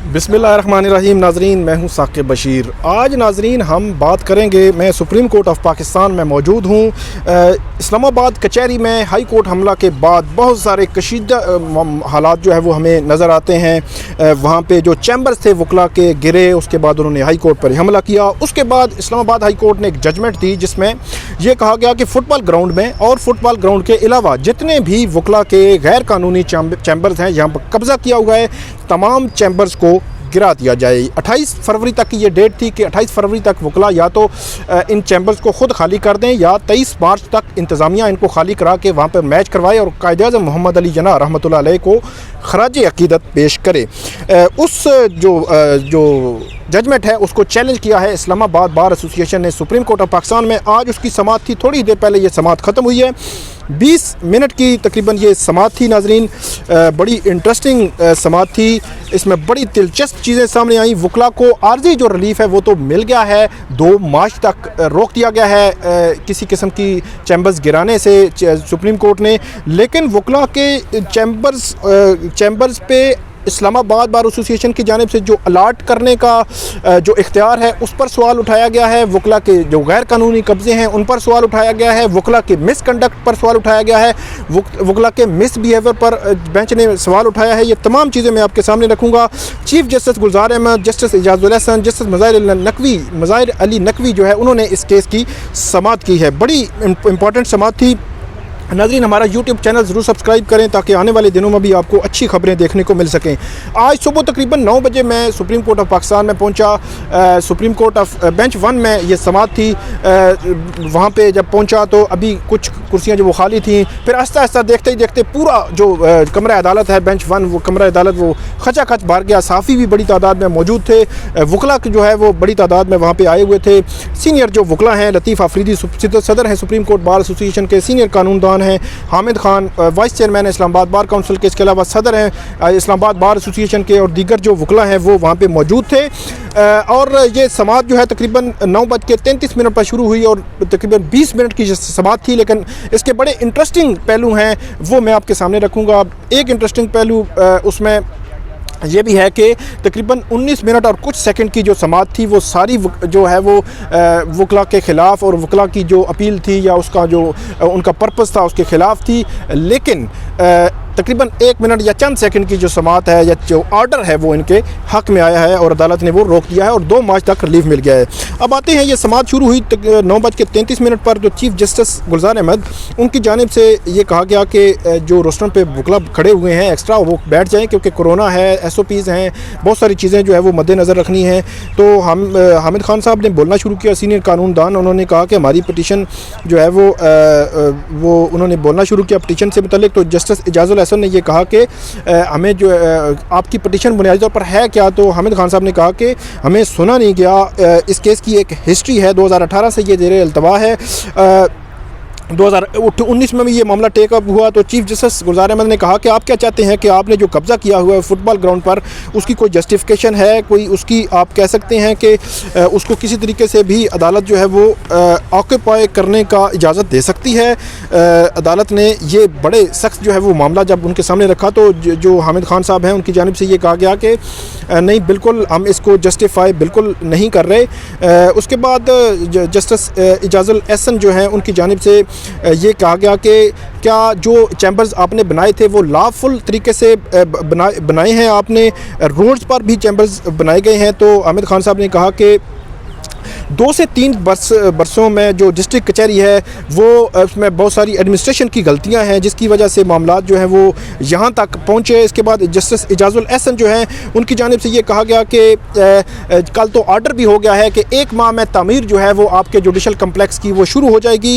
बिस्मिल्लाहिर्रहमानिर्रहीम। नाजरीन, मैं हूं साकिब बशीर। आज नाजरीन हम बात करेंगे, मैं सुप्रीम कोर्ट ऑफ पाकिस्तान में मौजूद हूं। इस्लामाबाद कचहरी में हाई कोर्ट हमला के बाद बहुत सारे कशीदा हालात जो है वो हमें नज़र आते हैं। वहां पे जो चैम्बर्स थे वकला के गिरे, उसके बाद उन्होंने हाई कोर्ट पर हमला किया। उसके बाद इस्लामाबाद हाई कोर्ट ने एक जजमेंट दी जिसमें यह कहा गया कि फ़ुटबॉल ग्राउंड में और फुटबॉल ग्राउंड के अलावा जितने भी वकला के गैर कानूनी चैम्बर्स हैं, यहाँ पर कब्ज़ा किया हुआ है, तमाम चैम्बर्स को गिरा दिया जाए। 28 फरवरी तक की ये डेट थी कि 28 फरवरी तक वकला या तो इन चैम्बर्स को ख़ुद खाली कर दें या 23 मार्च तक इंतज़ामिया इनको खाली करा के वहाँ पर मैच करवाए और कायदे-ए-आज़म मोहम्मद अली जना रहमतुल्लाह अलैह को खराज अक़ीदत पेश करे। उस जो जजमेंट है उसको चैलेंज किया है इस्लामाबाद बार एसोसिएशन ने सुप्रीम कोर्ट ऑफ पाकिस्तान में। आज उसकी समाअत थी, थोड़ी देर पहले ये समाअत ख़त्म हुई है। 20 मिनट की तकरीबन ये समाअत थी नाजरीन। बड़ी इंटरेस्टिंग समाअत थी, इसमें बड़ी दिलचस्प चीज़ें सामने आई। वकला को आर्जी जो रिलीफ है वो तो मिल गया है, 2 मार्च तक रोक दिया गया है किसी किस्म की चैम्बर्स गिराने से सुप्रीम कोर्ट ने। लेकिन वकला के चैम्बर्स पे इस्लामाबाद बार एसोसिएशन की जानिब से जो अलाट करने का जो इख्तियार है उस पर सवाल उठाया गया है। वकला के जो गैर कानूनी कब्ज़े हैं उन पर सवाल उठाया गया है। वकला के मिसकंडक्ट पर सवाल उठाया गया है। वकला के मिसबिहेवियर पर बेंच ने सवाल उठाया है। ये तमाम चीज़ें मैं आपके सामने रखूँगा। चीफ जस्टिस गुलजार अहमद, जस्टिस इजाज़ुल हसन, जस्टिस मज़ाहिर अली नकवी जो है उन्होंने इस केस की समाअत की है। बड़ी इंपॉर्टेंट समाअत थी नाज़रीन। हमारा यूट्यूब चैनल ज़रूर सब्सक्राइब करें ताकि आने वाले दिनों में भी आपको अच्छी खबरें देखने को मिल सकें। आज सुबह तकरीबन 9 बजे मैं सुप्रीम कोर्ट ऑफ पाकिस्तान में पहुंचा। सुप्रीम कोर्ट ऑफ बेंच 1 में ये समाअत थी। वहाँ पे जब पहुंचा तो अभी कुछ कुर्सियाँ जो वो खाली थी, फिर आहिस्ता आहिस्ता देखते ही देखते पूरा जो कमरा अदालत है बेंच 1, वो कमरा अदालत वो खचाखच भर गया। साफ़ी भी बड़ी तादाद में मौजूद थे। वकला जो है वो बड़ी तादाद में वहाँ पर आए हुए थे। सीनियर जो वकला हैं, लतीफ़ आफरीदी सदर हैं सुप्रीम कोर्ट बार एसोसिएशन के, सीनियर कानूनदान हैं Hamid Khan vice chairman Islamabad bar council के, इसके अलावा सदर हैं इस्लामाबाद बार एसोसिएशन के, और दीगर जो वकला हैं वो वहाँ पे मौजूद थे। और ये समाअत जो है तकरीबन 9:33 पर शुरू हुई और तकरीबन 20 मिनट की समाअत थी। लेकिन इसके बड़े इंटरेस्टिंग पहलू हैं वो मैं आपके सामने रखूँगा। एक इंटरेस्टिंग पहलू उसमें ये भी है कि तकरीबन 19 मिनट और कुछ सेकंड की जो समाअत थी वो सारी जो है वो वकला के ख़िलाफ़ और वकला की जो अपील थी या उसका जो उनका पर्पस था उसके ख़िलाफ़ थी। लेकिन तकरीबन 1 मिनट या चंद सेकंड की जो समाअत है या जो ऑर्डर है वो इनके हक़ में आया है और अदालत ने वो रोक दिया है और 2 मार्च तक रिलीफ मिल गया है। अब आते हैं, ये समाअत शुरू हुई 9:33 पर। जो चीफ जस्टिस गुलजार अहमद उनकी जानिब से ये कहा गया कि जो रोस्टर पे वकला खड़े हुए हैं एक्स्ट्रा वो बैठ जाएँ क्योंकि कोरोना है, SOPs हैं, बहुत सारी चीज़ें जो है वो मद्देनज़र रखनी है। तो हम हामिद खान साहब ने बोलना शुरू किया, सीनियर कानूनदान। उन्होंने कहा कि हमारी पटिशन जो है वो उन्होंने बोलना शुरू किया पटिशन से मुतल्लिक। तो जस्टिस इजाज़ुल हसन ने ये कहा कि हमें जो आपकी पटिशन बुनियादी तौर पर है क्या, तो हामिद खान साहब ने कहा कि हमें सुना नहीं गया। इस केस की एक हिस्ट्री है, 2018 से ये ज़ेरे अल्तवा है। 2019 में भी ये मामला टेक अप हुआ। तो चीफ जस्टिस गुलजार अहमद ने कहा कि आप क्या चाहते हैं कि आपने जो कब्ज़ा किया हुआ है फुटबॉल ग्राउंड पर उसकी कोई जस्टिफिकेशन है, कोई उसकी आप कह सकते हैं कि उसको किसी तरीके से भी अदालत जो है वो ऑक्यूपाई करने का इजाज़त दे सकती है। अदालत ने ये बड़े सख्त जो है वो मामला जब उनके सामने रखा तो जो हामिद खान साहब हैं उनकी जानिब से ये कहा गया कि नहीं, बिल्कुल हम इसको जस्टिफाई बिल्कुल नहीं कर रहे। उसके बाद जस्टिस इजाज़ुल हसन जो हैं उनकी जानिब से ये कहा गया कि क्या जो चैम्बर्स आपने बनाए थे वो लॉफुल तरीके से बनाए हैं, आपने रोड्स पर भी चैम्बर्स बनाए गए हैं। तो हामिद खान साहब ने कहा कि 2 से 3 बरसों में जो डिस्ट्रिक्ट कचहरी है वो उसमें बहुत सारी एडमिनिस्ट्रेशन की गलतियां हैं जिसकी वजह से मामला जो है वो यहाँ तक पहुँचे। इसके बाद जस्टिस इजाज़ुल हसन जो हैं उनकी जानिब से ये कहा गया कि कल तो ऑर्डर भी हो गया है कि 1 माह में तामीर जो है वो आपके जुडिशल कम्प्लेक्स की वो शुरू हो जाएगी।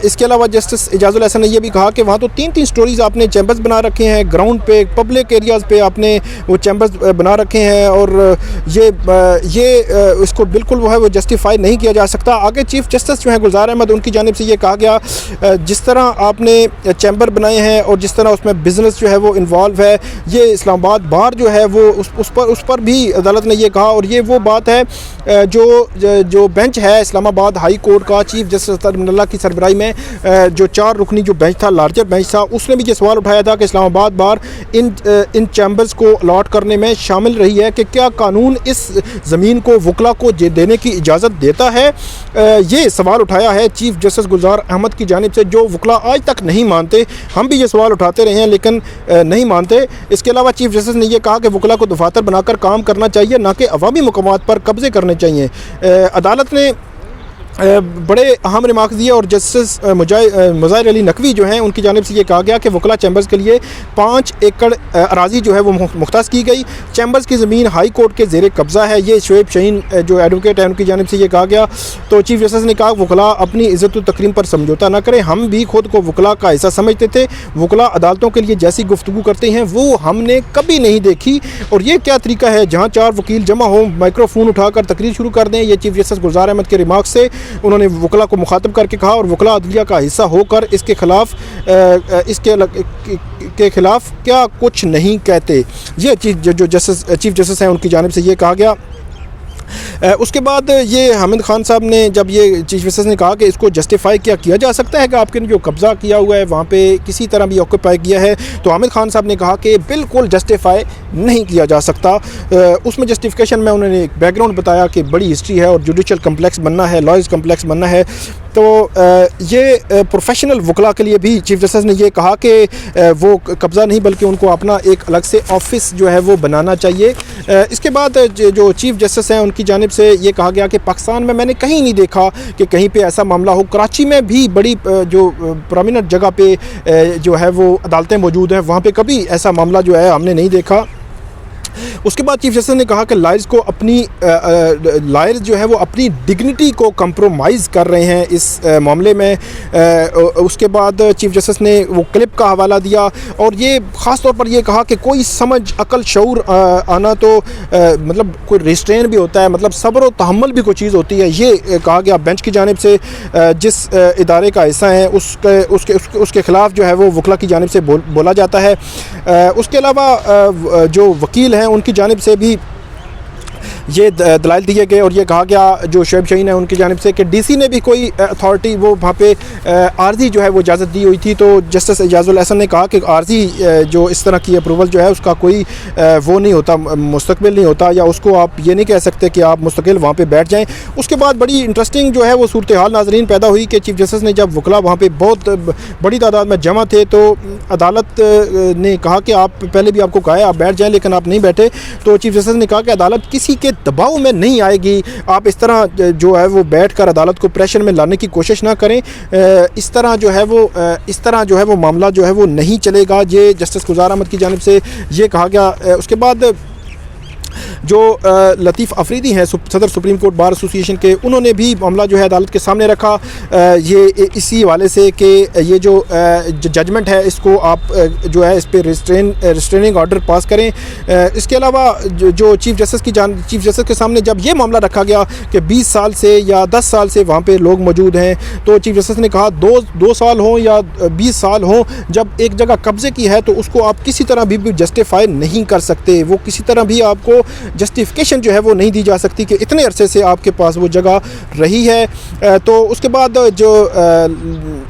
इसके अलावा जस्टिस इजाज़ुल हसन ने यह भी कहा कि वहाँ तो 3-3 स्टोरीज़ आपने चैम्बर्स बना रखे हैं, ग्राउंड पे पब्लिक एरियाज़ पे आपने वो चैम्बर्स बना रखे हैं और ये इसको बिल्कुल वो है वो जस्टिफाई जस्टिफाई नहीं किया जा सकता। आगे चीफ जस्टिस जो हैं गुलजार अहमद, उनकी जानिब से ये कहा गया जिस तरह आपने चैम्बर बनाए हैं और जिस तरह उसमें बिज़नेस जो है वो इन्वॉल्व है, ये इस्लामाबाद बार जो है वो उस पर भी अदालत ने ये कहा। और ये वो बात है जो बेंच है इस्लामाबाद हाई कोर्ट का चीफ जस्टिस अल्लाह की सरबराही में जो 4 रुकनी जो बेंच था, लार्जर बेंच था, उसने भी ये सवाल उठाया था कि इस्लामाबाद बार इन चैम्बर्स को अलॉट करने में शामिल रही है कि क्या कानून इस ज़मीन को वकला को देने की इजाज़त देता है। ये सवाल उठाया है चीफ जस्टिस गुलजार अहमद की जानिब से, जो वकला आज तक नहीं मानते। हम भी ये सवाल उठाते रहे हैं लेकिन नहीं मानते। इसके अलावा चीफ जस्टिस ने यह कहा कि वकला को दफातर बनाकर काम करना चाहिए, ना कि अवामी मकामात पर कब्ज़े करने चाहिए। अदालत ने बड़े अहम रिमार्क्स दिए और जस्टिस मुज़ाहिर अली नकवी जो हैं उनकी जानिब से ये कहा गया कि वकला चैम्बर्स के लिए 5 एकड़ अराजी जो है वो मुख्तास की गई। चैम्बर्स की ज़मीन हाई कोर्ट के ज़ेर कब्ज़ा है। ये शोएब शहीन जो एडवोकेट है उनकी जानिब से ये कहा गया। तो चीफ जस्टिस ने कहा वकला अपनी इज़्ज़त व तकरीम पर समझौता ना करें। हम भी खुद को वकला का हिस्सा समझते थे। वकला अदालतों के लिए जैसी गुफ्तगू करते हैं वो हमने कभी नहीं देखी। और ये क्या तरीका है जहाँ 4 वकील जमा हो, माइक्रोफोन उठाकर तकरीर शुरू कर दें। ये चीफ जस्टिस गुलजार अहमद के रिमार्क से उन्होंने वकला को मुखातब करके कहा और वकला अदलिया का हिस्सा होकर इसके खिलाफ क्या कुछ नहीं कहते। ये चीफ जस्टिस हैं उनकी जानिब से ये कहा गया। उसके बाद ये हामिद खान साहब ने जब ये चीफ जस्टिस ने कहा कि इसको जस्टिफाई किया जा सकता है कि आपके जो कब्ज़ा किया हुआ है वहाँ पे किसी तरह भी ऑक्यूपाई किया है, तो हामिद खान साहब ने कहा कि बिल्कुल जस्टिफाई नहीं किया जा सकता। उसमें जस्टिफिकेशन में उन्होंने एक बैकग्राउंड बताया कि बड़ी हिस्ट्री है और जुडिशल कम्प्लेक्स बनना है, लॉयर्स कम्प्लेक्स बनना है। तो ये प्रोफेशनल वकला के लिए भी चीफ जस्टिस ने ये कहा कि वो कब्ज़ा नहीं बल्कि उनको अपना एक अलग से ऑफिस जो है वो बनाना चाहिए। इसके बाद जो चीफ जस्टिस हैं उनकी जानिब से ये कहा गया कि पाकिस्तान में मैंने कहीं नहीं देखा कि कहीं पे ऐसा मामला हो। कराची में भी बड़ी जो प्रोमिनेंट जगह पे जो है वो अदालतें मौजूद हैं, वहाँ पे कभी ऐसा मामला जो है हमने नहीं देखा। उसके बाद चीफ जस्टिस ने कहा कि लायर्स जो है वो अपनी डिग्निटी को कंप्रोमाइज़ कर रहे हैं इस मामले में। उसके बाद चीफ जस्टिस ने वो क्लिप का हवाला दिया और ये ख़ास तौर पर ये कहा कि कोई समझ अकल शऊर आना तो मतलब कोई रिस्ट्रेन भी होता है, मतलब सब्र व तहम्मुल भी कोई चीज़ होती है। ये कहा गया बेंच की जानिब से। जिस इदारे का हिस्सा है उसके ख़िलाफ़ जो है वो वकला की जानिब से बोला जाता है। उसके अलावा जो वकील हैं उनकी जानिब से भी ये दलाइल दिए गए और ये कहा गया जो शोएब शहीन है उनकी जानिब से कि डीसी ने भी कोई अथॉरिटी वो वहाँ पे आर्जी जो है वो इजाज़त दी हुई थी। तो जस्टिस एजाजुल हसन ने कहा कि आर्जी जो इस तरह की अप्रूवल जो है उसका कोई वो नहीं होता, मुस्तकबिल नहीं होता, या उसको आप ये नहीं कह सकते कि आप मुस्तकिल वहाँ पे बैठ जाएँ। उसके बाद बड़ी इंटरेस्टिंग जो है वो सूरत हाल नाज़रीन पैदा हुई कि चीफ जस्टिस ने जब वकला वहाँ पर बहुत बड़ी तादाद में जमा थे तो अदालत ने कहा कि आप पहले भी आपको कहा है आप बैठ जाएँ, लेकिन आप नहीं बैठे। तो चीफ जस्टिस ने कहा कि अदालत किसी के दबाव में नहीं आएगी, आप इस तरह जो है वो बैठकर अदालत को प्रेशर में लाने की कोशिश ना करें। इस तरह जो है वो मामला जो है वो नहीं चलेगा। ये जस्टिस गुलजार अहमद की जानिब से ये कहा गया। उसके बाद जो लतीफ़ अफरीदी हैं सदर सुप्रीम कोर्ट बार एसोसिएशन के, उन्होंने भी मामला जो है अदालत के सामने रखा ये इसी हवाले से कि ये जो जजमेंट है इसको आप जो है इस पर रिस्ट्रेनिंग ऑर्डर पास करें। इसके अलावा जो चीफ जस्टिस के सामने जब ये मामला रखा गया कि 20 साल से या 10 साल से वहाँ पे लोग मौजूद हैं, तो चीफ जस्टिस ने कहा 2 साल हों या 20 साल हों, जब एक जगह कब्ज़े की है तो उसको आप किसी तरह भी जस्टिफाई नहीं कर सकते। वो किसी तरह भी आपको जस्टिफिकेशन जो है वो नहीं दी जा सकती कि इतने अरसे से आपके पास वो जगह रही है। तो उसके बाद जो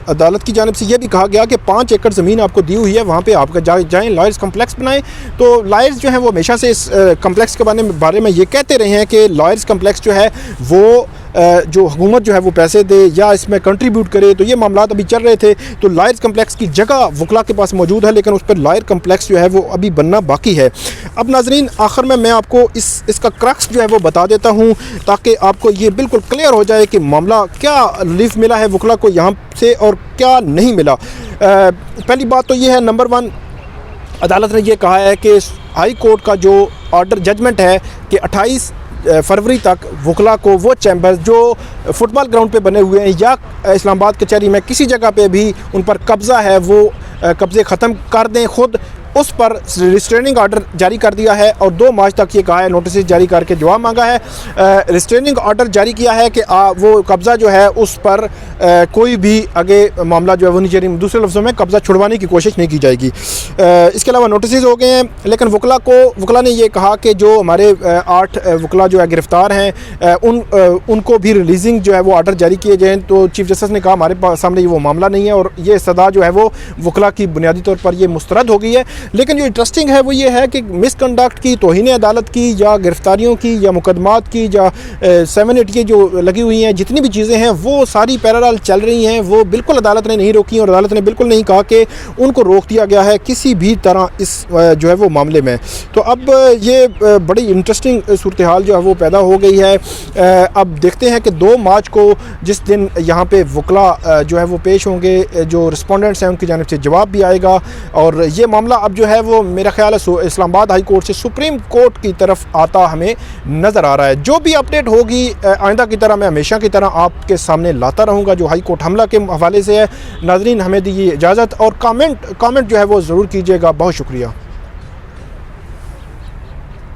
अदालत की जानिब से ये भी कहा गया कि 5 एकड़ ज़मीन आपको दी हुई है, वहाँ पे आप जाएँ, लॉयर्स कम्प्लेक्स बनाएं। तो लॉयर्स जो हैं वो हमेशा से इस कम्प्लेक्स के बारे में ये कहते रहे हैं कि लॉयर्स कम्प्लेक्स जो है वो जो हुकूमत जो है वो पैसे दे या इसमें कंट्रीब्यूट करे। तो ये मामलात अभी चल रहे थे। तो लॉयर्स कम्प्लेक्स की जगह वकला के पास मौजूद है, लेकिन उस पर लॉयर कम्प्लेक्स जो है वो अभी बनना बाकी है। अब नाजरीन आखिर में मैं आपको इसका क्रक्स जो है वो बता देता हूँ ताकि आपको ये बिल्कुल क्लियर हो जाए कि मामला क्या रिलीफ मिला है वकला को यहाँ से और क्या नहीं मिला। पहली बात तो ये है, नंबर 1, अदालत ने यह कहा है कि हाई कोर्ट का जो ऑर्डर जजमेंट है कि 28 फरवरी तक वकला को वो चैम्बर्स जो फुटबॉल ग्राउंड पे बने हुए हैं या इस्लामाबाद कचहरी में किसी जगह पे भी उन पर कब्ज़ा है वो कब्ज़े ख़त्म कर दें खुद। उस पर रिस्ट्रेनिंग आर्डर जारी कर दिया है और 2 मार्च तक ये कहा है, नोटिस जारी करके जवाब मांगा है। रिस्ट्रेनिंग आर्डर जारी किया है कि वो कब्ज़ा जो है उस पर कोई भी आगे मामला जो है वो नहीं जारी, दूसरे लफ्ज़ों में कब्ज़ा छुड़वाने की कोशिश नहीं की जाएगी। इसके अलावा नोटिस हो गए हैं, लेकिन वकला ने ये कहा कि जो हमारे 8 वकला जो है गिरफ़्तार हैं उनको भी रिलीजिंग जो है वो आर्डर जारी किए जाएँ। तो चीफ जस्टिस ने कहा हमारे सामने ये वो मामला नहीं है और ये सदा जो है वो वकला की बुनियादी तौर पर ये मुस्तरद हो गई है। लेकिन जो इंटरेस्टिंग है वो ये है कि मिसकंडक्ट की, तौहीन अदालत की या गिरफ्तारियों की या मुकदमात की या 7-8 की जो लगी हुई हैं, जितनी भी चीज़ें हैं वो सारी पैरेलल चल रही हैं। वो बिल्कुल अदालत ने नहीं रोकी और अदालत ने बिल्कुल नहीं कहा कि उनको रोक दिया गया है किसी भी तरह इस जो है वो मामले में। तो अब ये बड़ी इंटरेस्टिंग सूरत हाल जो है वो पैदा हो गई है। अब देखते हैं कि 2 मार्च को जिस दिन यहाँ पे वकला जो है वो पेश होंगे, जो रिस्पोंडेंट्स हैं उनकी जानिब से जवाब भी आएगा और ये मामला अब जो है वो मेरा ख्याल है इस्लामाबाद हाई कोर्ट से सुप्रीम कोर्ट की तरफ आता हमें नज़र आ रहा है। जो भी अपडेट होगी आइंदा की तरह मैं हमेशा की तरह आपके सामने लाता रहूँगा जो हाई कोर्ट हमला के हवाले से है। नाज़रीन, हमें दी इजाज़त और कमेंट जो है वो ज़रूर कीजिएगा। बहुत शुक्रिया।